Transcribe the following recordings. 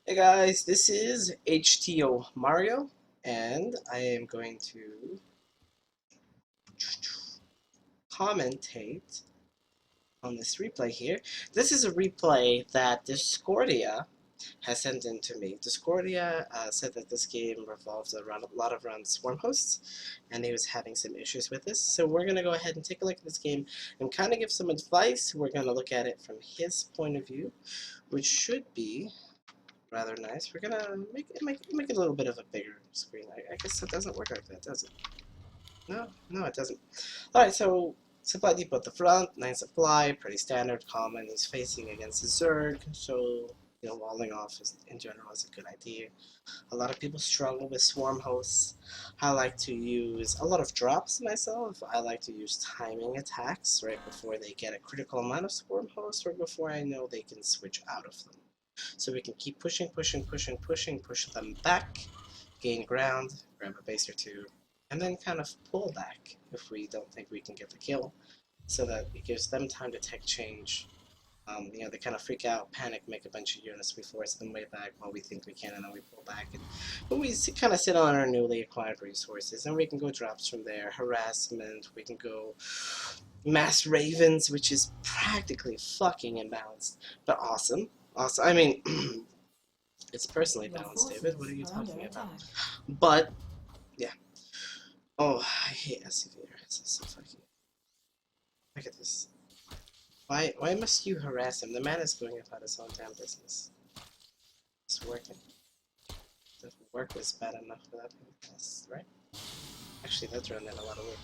Hey guys, this is HTO Mario, and I am going to commentate on this replay here. This is a replay that Discordia has sent in to me. Discordia said that this game revolves around a lot around swarm hosts, and he was having some issues with this. So we're going to go ahead and take a look at this game and kind of give some advice. We're going to look at it from his point of view, which should be rather nice. We're gonna make it a little bit of a bigger screen. I guess it doesn't work like that, does it? No, it doesn't. Alright, so supply depot at the front, 9 supply, pretty standard, common. He's facing against the Zerg, so walling off in general is a good idea. A lot of people struggle with swarm hosts. I like to use a lot of drops myself. I like to use timing attacks right before they get a critical amount of swarm hosts or before I know they can switch out of them. So we can keep push them back, gain ground, grab a base or two, and then kind of pull back if we don't think we can get the kill, so that it gives them time to tech change. They kind of freak out, panic, make a bunch of units, we force them way back while we think we can, and then we pull back. But we kind of sit on our newly acquired resources, and we can go drops from there, harassment, we can go mass ravens, which is practically fucking imbalanced, but awesome. Awesome. I mean, it's personally balanced, David. What are you talking about? But yeah. Oh, I hate SCV. This is so fucking. Look at this. Why must you harass him? The man is going about his own damn business. It's working. The work was bad enough for that pass, right? Actually, that's running a lot of work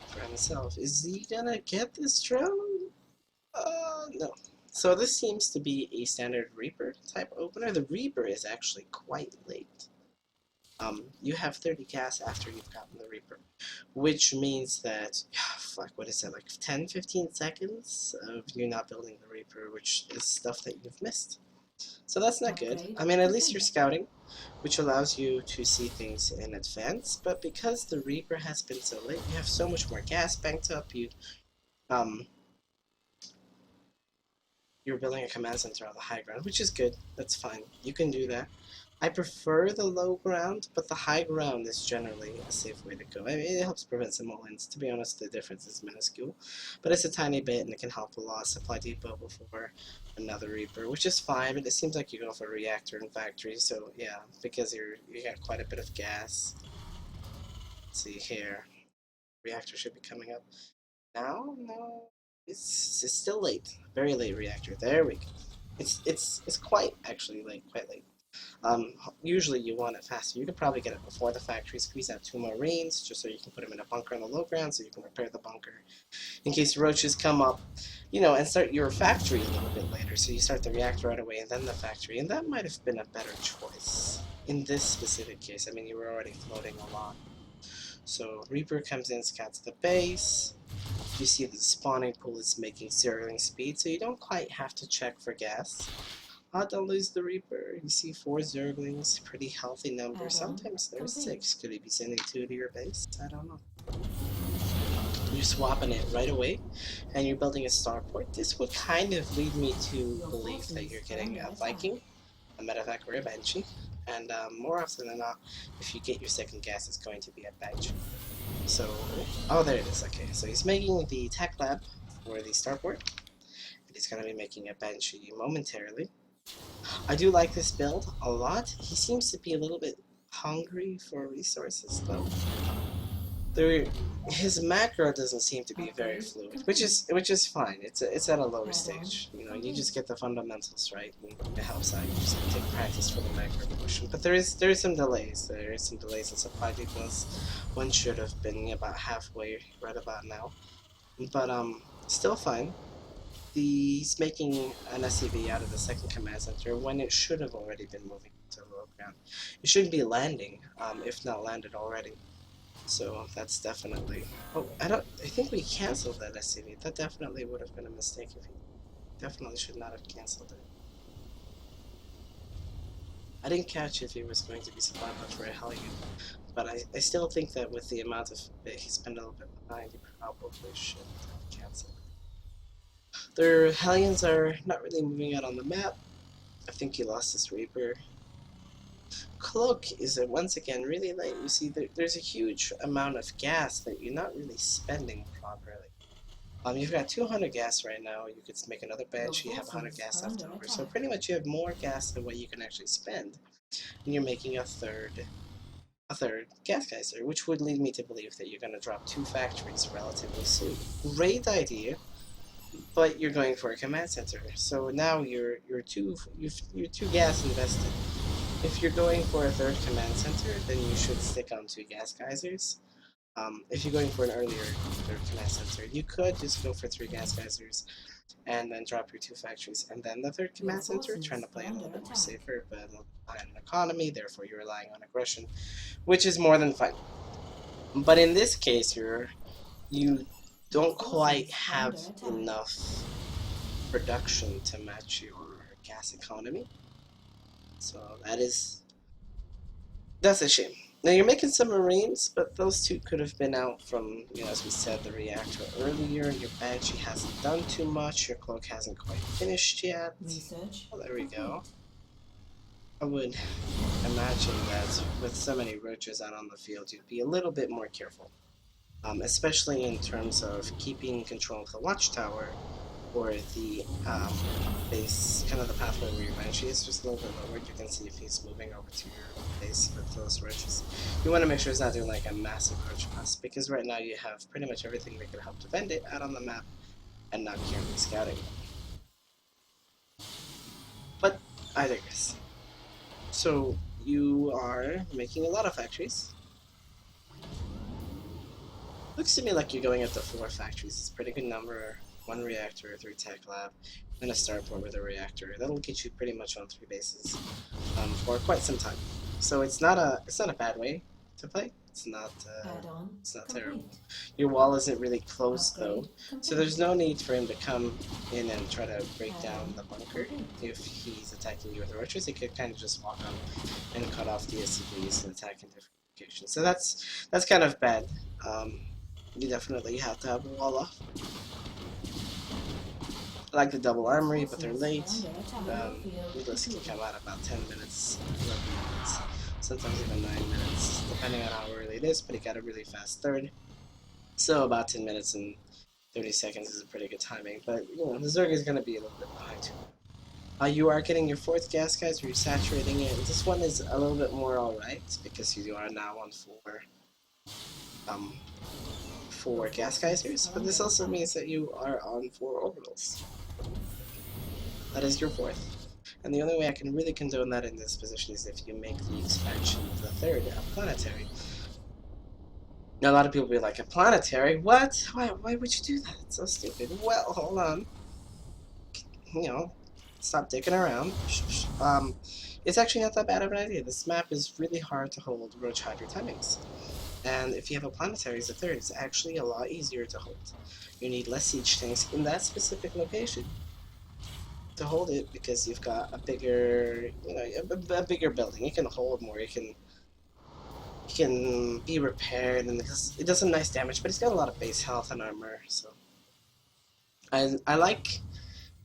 for himself. Is he gonna get this drone? No. So this seems to be a standard Reaper type opener. The Reaper is actually quite late. You have 30 gas after you've gotten the Reaper, which means that, fuck, what is that, like 10-15 seconds of you not building the Reaper, which is stuff that you've missed. So that's not good. I mean, at least you're scouting, which allows you to see things in advance, but because the Reaper has been so late, you have so much more gas banked up, you're building a command center on the high ground, which is good. That's fine. You can do that. I prefer the low ground, but the high ground is generally a safe way to go. I mean, it helps prevent some all-ins. To be honest, the difference is minuscule, but it's a tiny bit, and it can help a lot. Supply depot before another Reaper, which is fine, but it seems like you go for reactor and factory, so yeah, because you got quite a bit of gas. Let's see here. Reactor should be coming up now. No, it's still late. Very late reactor. There we go. It's quite actually late, quite late. Usually you want it faster. You could probably get it before the factory, squeeze out 2 Marines, just so you can put them in a bunker on the low ground, so you can repair the bunker in case roaches come up, and start your factory a little bit later. So you start the reactor right away and then the factory, and that might have been a better choice in this specific case. I mean, you were already floating a lot. So Reaper comes in, scouts the base. You see the spawning pool is making zergling speed, so you don't quite have to check for gas. Don't lose the Reaper. You see 4 Zerglings, pretty healthy number. Sometimes there's 6. Could he be sending 2 to your base? I don't know. You're swapping it right away, and you're building a starport. This would kind of lead me to believe that you're getting a Viking, a medevac, or a Banshee. And more often than not, if you get your second gas, it's going to be a Banshee. So, oh, there it is. Okay, so he's making the tech lab for the starport, and he's going to be making a Banshee momentarily. I do like this build a lot. He seems to be a little bit hungry for resources, though. His macro doesn't seem to be very fluid, which is fine. It's at a lower stage. You just get the fundamentals right, and it helps out. You just take practice for the macro portion. But there is some delays. There is some delays in supply depots. One should have been about halfway right about now, but still fine. He's making an SCV out of the second command center when it should have already been moving to the low ground. It should be landing, if not landed already. So that's definitely. Oh, I think we canceled that SCV. That definitely would have been a mistake if he definitely should not have canceled it. I didn't catch if he was going to be supply bot for a Hellion, but I still think that with the amount of he's been a little bit behind, he probably should have canceled. Their Hellions are not really moving out on the map. I think he lost his Reaper. Cloak is once again really late. You see, there's a huge amount of gas that you're not really spending properly. You've got 200 gas right now. You could make another bench. You have 100 gas left over. So pretty much you have more gas than what you can actually spend. And you're making a third gas geyser, which would lead me to believe that you're going to drop 2 factories relatively soon. Great idea, but you're going for a command center. So now you're two gas invested. If you're going for a third command center, then you should stick on 2 gas geysers. If you're going for an earlier third command center, you could just go for 3 gas geysers and then drop your 2 factories and then the third command center, trying to play a little bit more safer, but rely on economy, therefore you're relying on aggression, which is more than fine. But in this case, you don't quite have enough production to match your gas economy. So that's a shame. Now you're making some Marines, but those 2 could have been out from, as we said, the reactor earlier. Your Banshee hasn't done too much. Your Cloak hasn't quite finished yet. Oh, there we go. I would imagine that with so many roaches out on the field, you'd be a little bit more careful. Especially in terms of keeping control of the watchtower or the base, kind of the pathway where your Banshee is just a little bit lower. You can see if he's moving over to your base with those roaches. You want to make sure it's not doing like a massive roach pass, because right now you have pretty much everything that could help defend it out on the map and not currently scouting. But I digress. So you are making a lot of factories. Looks to me like you're going up to 4 factories. It's a pretty good number. 1 reactor, 3 tech lab, and a starport with a reactor. That'll get you pretty much on 3 bases for quite some time. So it's not a bad way to play. It's not terrible. Your wall isn't really closed though, so there's no need for him to come in and try to break down the bunker. If he's attacking you with roaches, he could kind of just walk on and cut off the SCVs and attack in different locations. So that's kind of bad. You definitely have to have a wall off. I like the double armory, but they're late. Needless can come out about 10 minutes, 11 minutes, sometimes even 9 minutes, depending on how early it is, but he got a really fast third. So about 10 minutes and 30 seconds is a pretty good timing, but the Zerg is going to be a little bit behind too. You are getting your 4th gas guys, where you're saturating it. This one is a little bit more alright, because you are now on 4 gas geysers, but this also means that you are on 4 orbitals. That is your 4th. And the only way I can really condone that in this position is if you make the expansion of the 3rd a planetary. Now a lot of people will be like, a planetary? What? Why would you do that? It's so stupid. Well, hold on. Stop dicking around. It's actually not that bad of an idea. This map is really hard to hold Roach Hydra timings. And if you have a planetary as a 3rd, it's actually a lot easier to hold. You need less siege tanks in that specific location to hold it, because you've got a bigger, a bigger building. You can hold more. You can be repaired, and it does some nice damage. But it's got a lot of base health and armor. So I like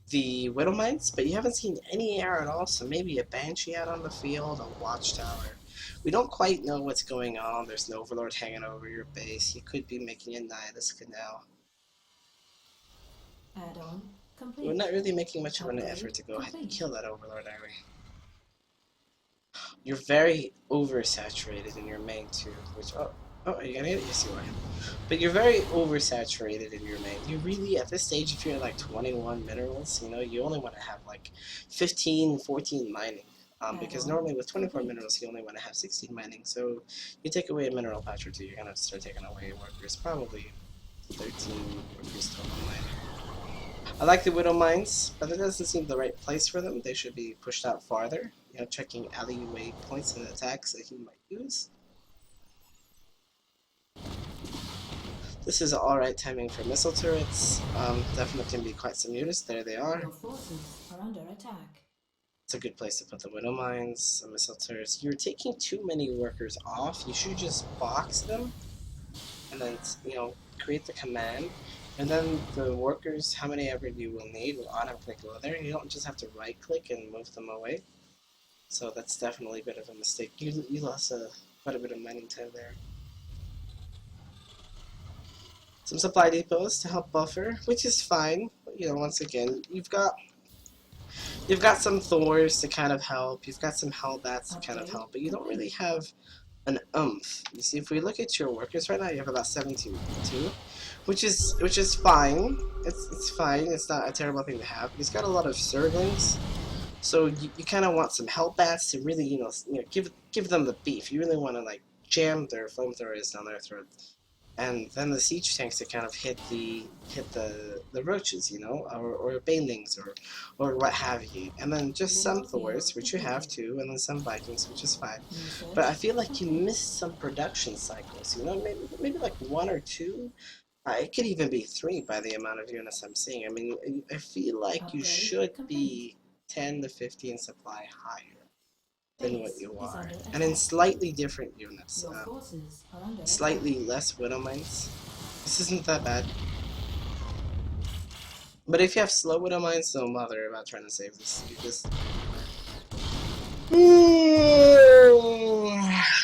the Widow Mines, but you haven't seen any air at all. So maybe a Banshee out on the field, a Watchtower. We don't quite know what's going on. There's an Overlord hanging over your base. You could be making a Nihilus Canal. Add-on complete. We're not really making much of an effort to go ahead and kill that Overlord, are we? You're very oversaturated in your main too, which are you gonna get it? Yes, you are. But you're very oversaturated in your main. You really, at this stage, if you're at like 21 minerals, you only want to have like 15, 14 mining. Because normally with 24 minerals, you only want to have 16 mining. So you take away a mineral patch or 2, you're gonna start taking away workers. Probably 13 workers total mining. I like the Widow Mines, but it doesn't seem the right place for them. They should be pushed out farther. Checking alleyway points and attacks that he might use. This is alright timing for missile turrets. Definitely can be quite some units. There they are. Your forces are under attack. It's a good place to put the Widow Mines, some missile turrets. You're taking too many workers off. You should just box them and then, create the command And then the workers, how many ever you will need, will automatically go there. You don't just have to right click and move them away. So that's definitely a bit of a mistake. You lost quite a bit of mining time there. Some supply depots to help buffer, which is fine. You know, once again, you've got some Thors to kind of help. You've got some Hellbats to kind of help, but you don't really have an oomph. You see, if we look at your workers right now, you have about 72, which is fine. It's fine. It's not a terrible thing to have. He's got a lot of Zerglings, so you kind of want some Hellbats to really give them the beef. You really want to like jam their flamethrowers down their throat, and then the siege tanks to kind of hit the roaches, or banelings or what have you, and then just some Thors, which you have too, and then some Vikings, which is fine. But I feel like you missed some production cycles. Maybe like one or two. It could even be three by the amount of units I'm seeing. I mean, I feel like you should be 10 to 15 supply higher than what you are, and in slightly different units. Slightly less Widow Mines. This isn't that bad. But if you have slow Widow Mines, don't bother about trying to save this. You just...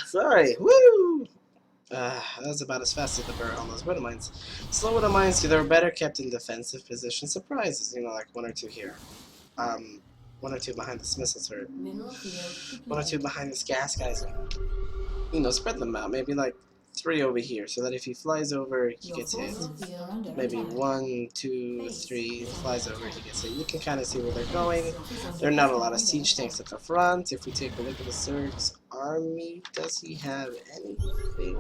Sorry, woo! That was about as fast as the burn on those Widow Mines. Slow Widow Mines, they're better kept in defensive position. Surprises, like one or two here. One or two behind this missile turret. One or two behind this gas geyser. Spread them out. Maybe like 3 over here, so that if he flies over, he gets hit. Maybe 1, 2, 3, flies over, he gets hit. You can kind of see where they're going. There are not a lot of siege tanks at the front. If we take a look at the Zerg's army, does he have anything?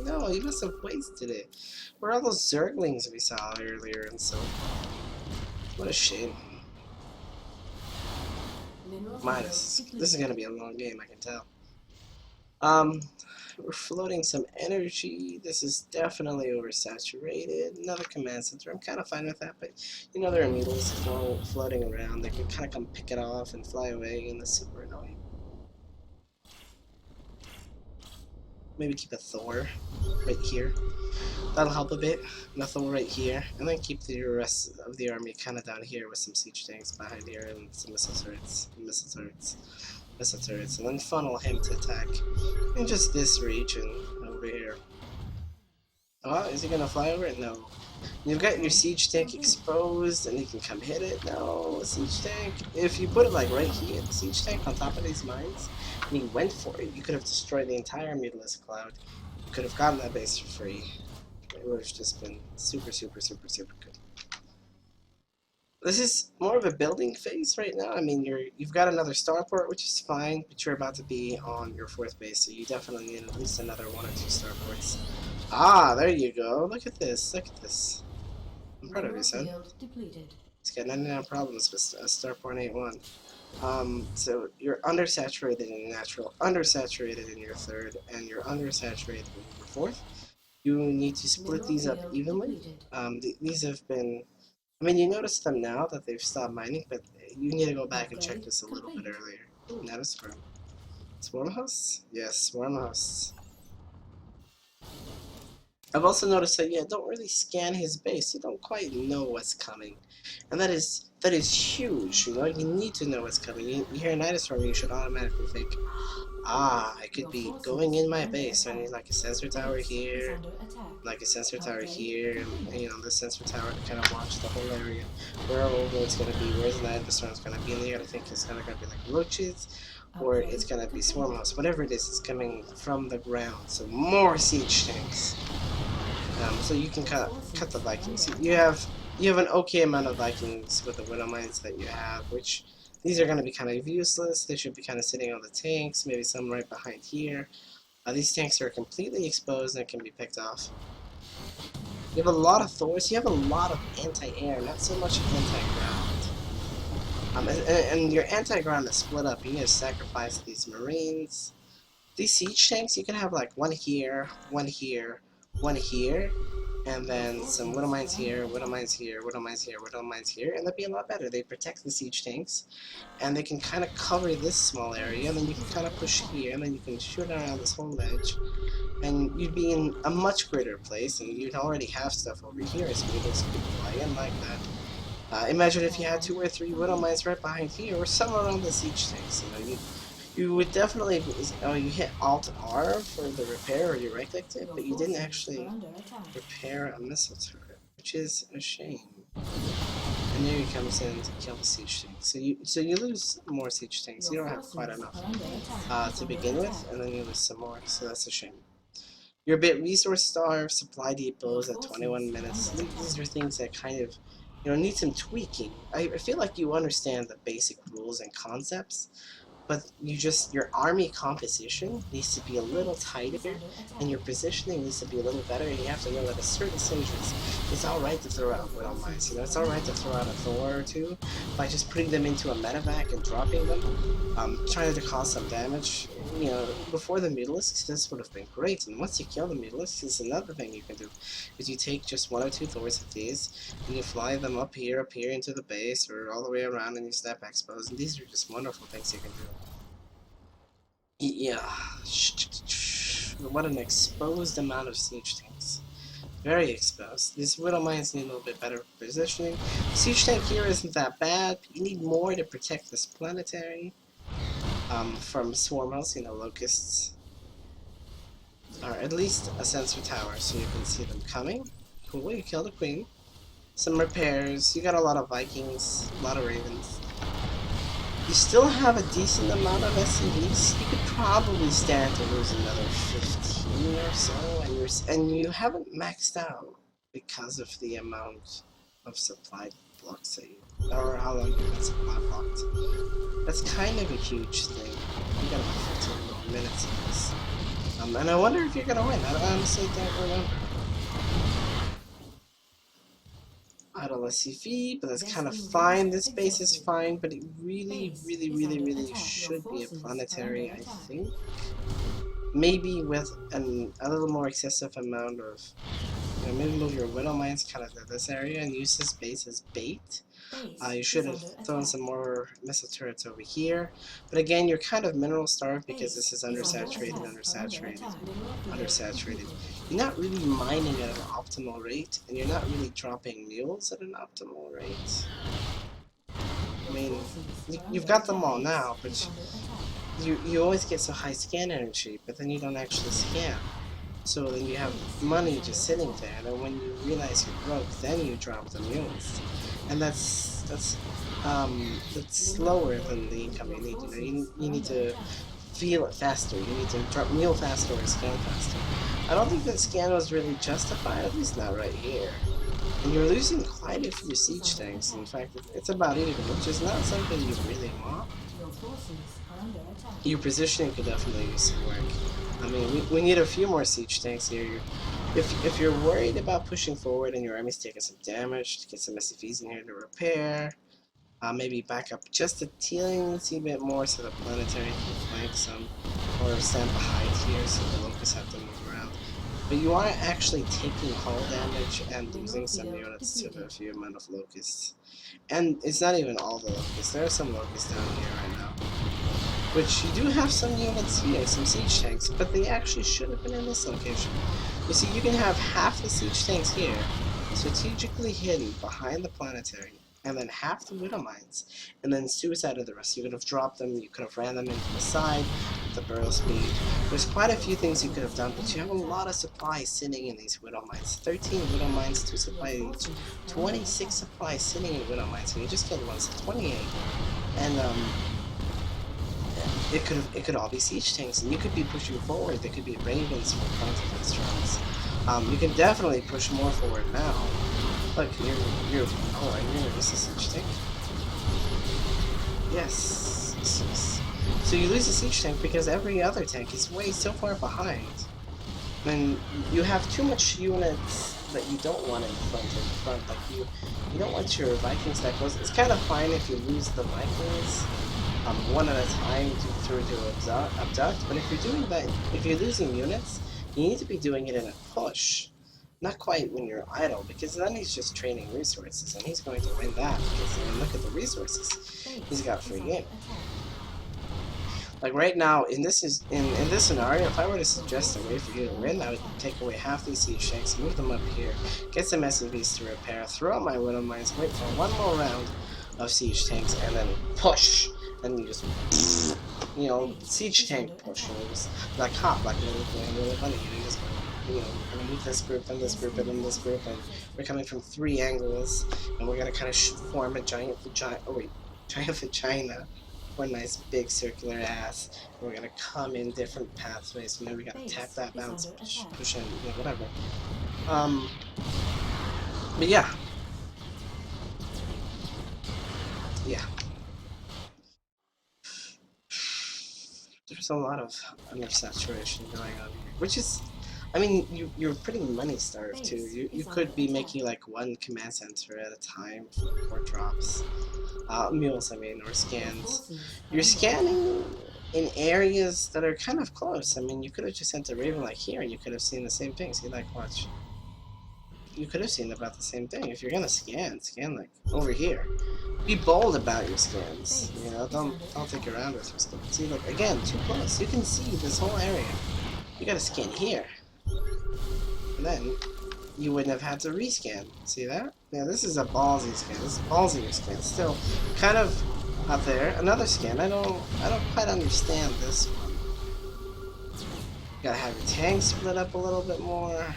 No, he must have wasted it. Where are all those Zerglings we saw earlier and so? What a shame. Minus. This is gonna be a long game, I can tell. We're floating some energy. This is definitely oversaturated. Another command center. I'm kind of fine with that, but there are needles floating around. They can kind of come pick it off and fly away, and that's super annoying. Maybe keep a Thor right here. That'll help a bit. And a Thor right here, and then keep the rest of the army kind of down here with some siege tanks behind here and some missile turrets, and then funnel him to attack in just this region over here. Oh, is he gonna fly over it? No. You've got your siege tank exposed, and he can come hit it. No, siege tank. If you put it like right here, the siege tank on top of these mines, and he went for it, you could have destroyed the entire Mutalisk Cloud. You could have gotten that base for free. It would have just been super, super, super, super good. This is more of a building phase right now. I mean, you've got another starport, which is fine, but you're about to be on your 4th base, so you definitely need at least another 1 or 2 starports. Ah, there you go. Look at this. Look at this. I'm proud of you, son. He's got 99 problems with Starport 8-1. So you're undersaturated in your natural, undersaturated in your 3rd, and you're undersaturated in your 4th. You need to split these up evenly. These have been... I mean, you notice them now that they've stopped mining, but you need to go back and check this a little bit earlier. Ooh, not a swarm. Swarm house? Yes, swarm house. I've also noticed that don't really scan his base. You don't quite know what's coming, and that is huge. You need to know what's coming. You hear a Nidus Storm, you should automatically think, I could be going in my base. I need like a sensor tower here, like a sensor tower here, and the sensor tower to kind of watch the whole area. Where it's going to be, where's the Nidus Storm's going to be, and you got to think it's going to be like roaches, or it's going to be swarm house. Whatever it is, it's coming from the ground. So more siege tanks. So you can cut the Vikings. You have an okay amount of Vikings with the Widow Mines that you have, which these are going to be kind of useless. They should be kind of sitting on the tanks, maybe some right behind here. These tanks are completely exposed and can be picked off. You have a lot of Thors. You have a lot of anti-air, not so much anti-ground. And your anti-ground is split up. You need to sacrifice these Marines. These siege tanks, you can have like one here, one here, one here, And then some Widow Mines here, Widow Mines here, Widow Mines here, Widow Mines here, and that'd be a lot better. They protect the siege tanks, and they can kind of cover this small area, and then you can kind of push here, and then you can shoot around this whole ledge, and you'd be in a much greater place, and you'd already have stuff over here, so you just could play in like that. Imagine if you had 2 or 3 Widow Mines right behind here, or somewhere around the siege tanks. You would definitely. Oh, you hit Alt R for the repair, or you right clicked it, but you didn't actually repair a missile turret, which is a shame. And there he comes in to kill the siege tank. So you lose more siege tanks. You don't have quite enough to begin with, and then you lose some more. So that's a shame. You're a bit resource starved. Supply depots at 21 minutes. These are things that kind of need some tweaking. I feel like you understand the basic rules and concepts, but your army composition needs to be a little tighter, and your positioning needs to be a little better, and you have to know that at certain stages, it's alright to throw out Widow Mines. It's alright to throw out a Thor or two by just putting them into a medevac and dropping them, trying to cause some damage. Before the Mutalisks, this would have been great, and once you kill the Mutalisks, it's another thing you can do, is you take just 1 or 2 Thors of these, and you fly them up here into the base, or all the way around, and you step expos, and these are just wonderful things you can do. Yeah, what an exposed amount of siege tanks. Very exposed. These Widow Mines need a little bit better positioning. Siege tank here isn't that bad, but you need more to protect this planetary from swarmers, locusts. Or at least a sensor tower so you can see them coming. Cool, you killed the queen. Some repairs, you got a lot of Vikings, a lot of ravens. You still have a decent amount of SCVs. You could probably stand to lose another 15 or so, and you haven't maxed out because of the amount of supply blocks that or how long you've been supply blocked. That's kind of a huge thing. You got about 15 more minutes of this. And I wonder if you're gonna win. I honestly don't remember. Idle SCV, but that's kind of fine. This base is fine, but it really should be a planetary, I think. Maybe with a little more excessive amount of, maybe move your Widow Mines kind of to this area and use this base as bait. You should have thrown some more missile turrets over here. But again, you're kind of mineral starved because this is undersaturated. You're not really mining at an optimal rate, and you're not really dropping mules at an optimal rate. I mean, you've got them all now, but you always get so high scan energy, but then you don't actually scan. So then you have money just sitting there, and then when you realize you're broke, then you drop the mules. And that's slower than the income you need. You need to feel it faster. You need to drop mule faster or scan faster. I don't think that scan was really justified, at least not right here. And you're losing quite a few siege tanks. In fact, it's about even, which is not something you really want. Your positioning could definitely use some work. I mean, we need a few more siege tanks here. If you're worried about pushing forward and your army's taking some damage, to get some SCVs in here to repair, maybe back up just a teensy bit more so the planetary can flank some, or stand behind here so the locusts have to move around. But you are actually taking hull damage and losing some units to the few amount of locusts. And it's not even all the locusts, there are some locusts down here right now. Which you do have some units here, some siege tanks, but they actually should have been in this location. You see, you can have half the siege tanks here, strategically hidden behind the planetary, and then half the Widow Mines, and then suicided the rest. You could have dropped them, you could have ran them into the side with the burial speed. There's quite a few things you could have done, but you have a lot of supplies sitting in these Widow Mines. 13 Widow Mines, 2 supplies each, 26 supplies sitting in Widow Mines, and you just killed one, so 28. And it could all be siege tanks, and you could be pushing forward. There could be ravens for counter-defense trucks. You can definitely push more forward now. Look, you're this is siege tank. Yes. So you lose a siege tank because every other tank is way so far behind. And you have too much units that you don't want in front. Like you don't want your Vikings that goes. It's kind of fine if you lose the Vikings one at a time to abduct, but if you're doing that, if you're losing units, you need to be doing it in a push. Not quite when you're idle, because then he's just training resources, and he's going to win that, because I mean, look at the resources he's got for a game. Like right now, in this scenario, if I were to suggest a way for you to win, I would take away half these siege tanks, move them up here, get some SCVs to repair, throw out my Widow Mines, wait for one more round of siege tanks, and then push, and you just, you know, siege tank push, you know, just like hop, like really funny, you just, you know, we're gonna move this group, and this group, and then this group, and we're coming from 3 angles, and we're gonna kind of form a giant vagina. One nice big circular ass. We're gonna come in different pathways. Maybe we gotta tap that bounce, push in, you know, whatever. But yeah. Yeah. There's a lot of undersaturation going on here, which is, I mean, you're pretty money starved too. You could be making like 1 command center at a time for drops. Mules, I mean, or scans. You're scanning in areas that are kind of close. I mean, you could have just sent a Raven like here, and you could have seen the same thing. See, like, watch. You could have seen about the same thing. If you're gonna scan like over here. Be bold about your scans. You know, don't take around with your scans. See, look, again, too close. You can see this whole area. You gotta scan here. And then you wouldn't have had to rescan. See that? Yeah, this is a ballsy scan. This is a ballsier scan. Still kind of out there. Another scan. I don't quite understand this one. You gotta have your tanks split up a little bit more.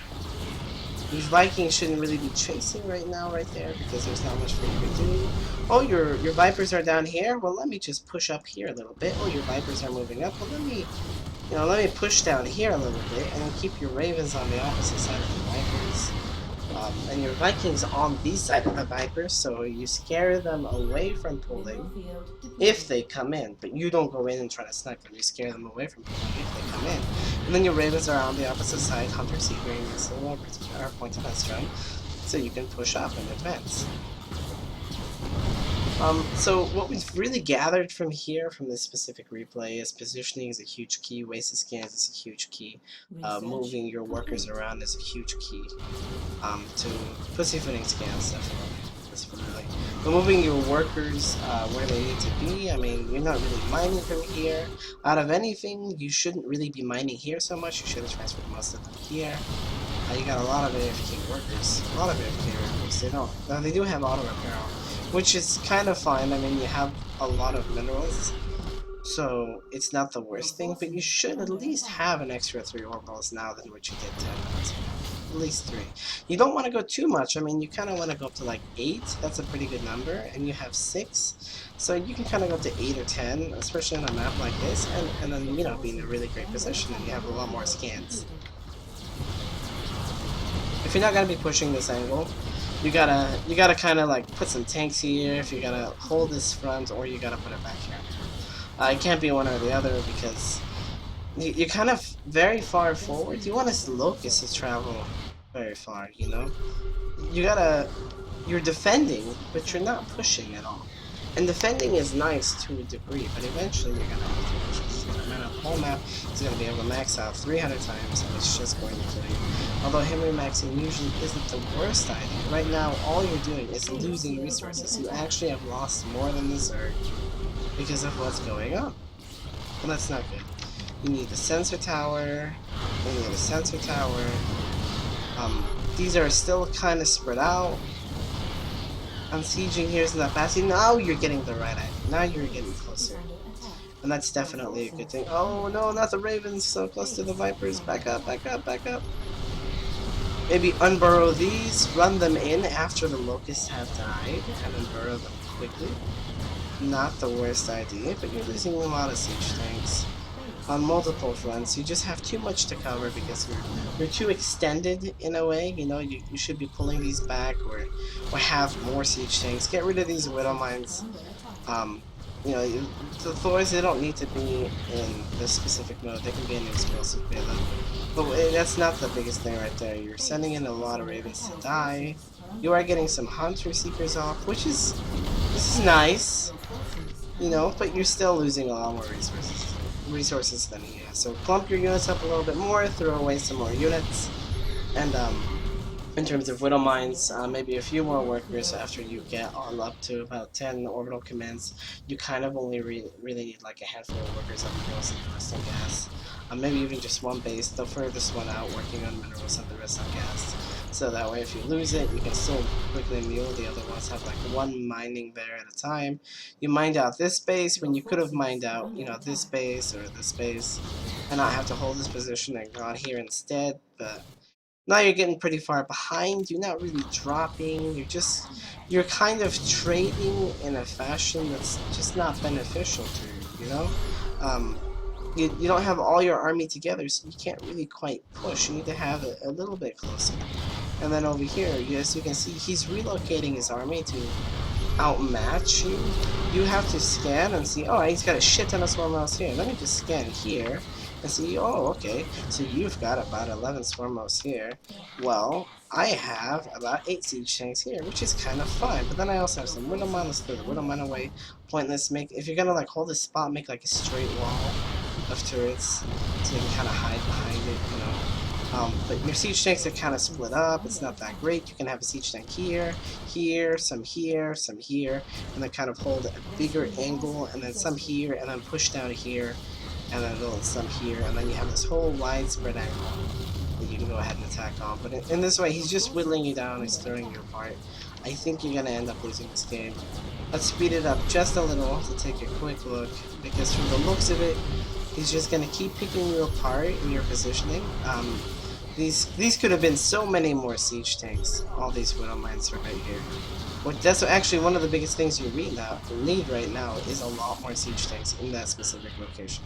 These Vikings shouldn't really be chasing right now, right there, because there's not much for you to do. Oh, your Vipers are down here? Well, let me just push up here a little bit. Oh, your Vipers are moving up. Well, let me push down here a little bit, and then keep your Ravens on the opposite side of the Vipers. And your Vikings on this side of the Vipers, so you scare them away from pulling if they come in. But you don't go in and try to snipe them. You scare them away from pulling if they come in. And then your Ravens are on the opposite side, Hunter, Seeker, Missile, or Point of Estrum, so you can push up and advance. So what we've really gathered from here, from this specific replay, is positioning is a huge key, wasted scans is a huge key, moving your workers around is a huge key, to pussyfooting scans definitely. But moving your workers where they need to be, I mean, you're not really mining from here. Out of anything, you shouldn't really be mining here so much, you should have transferred most of them here. You got a lot of AFK workers, they do have auto repair, which is kind of fine. I mean, you have a lot of minerals, so it's not the worst thing, but you should at least have an extra 3 orbals now than what you did 10 minutes ago. At least 3. You don't want to go too much. I mean, you kind of want to go up to like 8. That's a pretty good number, and you have 6. So you can kind of go up to 8 or 10, especially on a map like this, and then, you know, be in a really great position, and you have a lot more scans. If you're not going to be pushing this angle, you gotta kind of like put some tanks here if you gotta hold this front, or you gotta put it back here. It can't be one or the other, because you're kind of very far forward. You want a Locust to travel very far, you know? You're defending, but you're not pushing at all. And defending is nice to a degree, but eventually you're gonna have to push. The whole map is gonna be able to max out 300 times, and it's just going to kill you. Although Henry maxing usually isn't the worst idea. Right now, all you're doing is losing resources. You actually have lost more than the Zerg because of what's going on. And that's not good. You need a sensor tower. You need a sensor tower. These are still kind of spread out. Sieging here is not fast. Now you're getting the right idea. Now you're getting closer. And that's definitely a good thing. Oh no, not the Ravens, so close to the Vipers. Back up, back up, back up. Maybe unburrow these, run them in after the Locusts have died, and unburrow them quickly. Not the worst idea, but you're losing a lot of siege tanks on multiple fronts. You just have too much to cover because you're too extended in a way. You know, you should be pulling these back or have more siege tanks. Get rid of these Widow Mines. You know, the Thors, they don't need to be in this specific mode. They can be in the explosive payload. But that's not the biggest thing right there. You're sending in a lot of Ravens to die. You are getting some Hunter Seekers off, this is nice, you know, but you're still losing a lot more resources than he has. So clump your units up a little bit more, throw away some more units, and in terms of Widow Mines, maybe a few more workers after you get all up to about 10 orbital commands. You kind of only really need like a handful of workers on minerals and the rest on gas. Maybe even just one base, the furthest one out, working on minerals and the rest on gas. So that way if you lose it, you can still quickly mule. The other ones have like one mining there at a time. You mined out this base when you could have mined out, you know, this base or this base and not have to hold this position and gone here instead, but now you're getting pretty far behind. You're not really dropping. You're kind of trading in a fashion that's just not beneficial to you, you know? Um, you don't have all your army together, so you can't really quite push. You need to have it a little bit closer. And then over here, as you can see, he's relocating his army to outmatch you. You have to scan and see, oh, he's got a shit ton of swarm mouse here. Let me just scan here and see, oh, okay, so you've got about 11 swarm mouse here. Well, I have about 8 siege tanks here, which is kind of fun. But then I also have some Widowmine. Let's throw the Widowmine away. Pointless. If you're gonna like hold this spot, make like a straight wall of turrets so you can kind of hide behind it, you know. But your siege tanks are kind of split up. It's not that great. You can have a siege tank here, here, some here, some here, and then kind of hold a bigger angle, and then some here, and then push down here, and then some here, and then you have this whole widespread angle that you can go ahead and attack on. But in this way, he's just whittling you down, he's throwing you apart. I think you're going to end up losing this game. Let's speed it up just a little to take a quick look, because from the looks of it, he's just going to keep picking you apart in your positioning. These could have been so many more siege tanks. All these Widow Mines are right here. That's actually one of the biggest things you need right now is a lot more siege tanks in that specific location.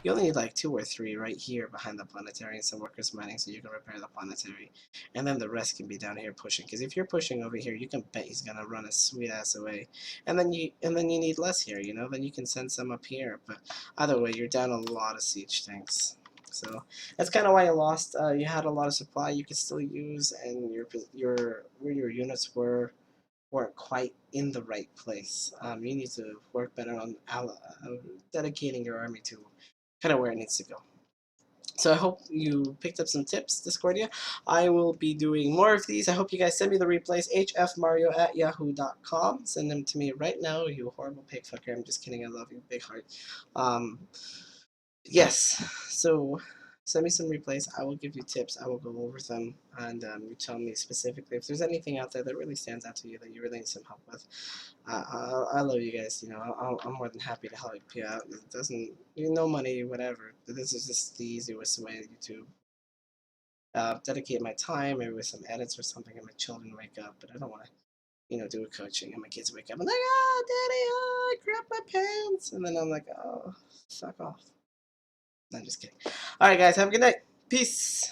You only need like 2 or 3 right here behind the planetary and some workers mining so you can repair the planetary. And then the rest can be down here pushing. Because if you're pushing over here, you can bet he's gonna run a sweet ass away. And then you need less here, you know? Then you can send some up here. But either way, you're down a lot of siege tanks. So that's kind of why you lost. You had a lot of supply you could still use, and where your units weren't quite in the right place. You need to work better on dedicating your army to kind of where it needs to go. So I hope you picked up some tips, Discordia. I will be doing more of these. I hope you guys send me the replays, hfmario@yahoo.com. Send them to me right now, you horrible pig fucker. I'm just kidding. I love you. Big heart. Yes, so send me some replays. I will give you tips. I will go over them, and you tell me specifically if there's anything out there that really stands out to you that you really need some help with. I love you guys. You know, I'm more than happy to help you out. It doesn't, no money, whatever. But this is just the easiest way to dedicate my time, maybe with some edits or something, and my children wake up. But I don't want to, do a coaching, and my kids wake up and like, oh, daddy, oh, I crap my pants, and then I'm like, oh, fuck off. No, I'm just kidding. Alright, guys, have a good night. Peace.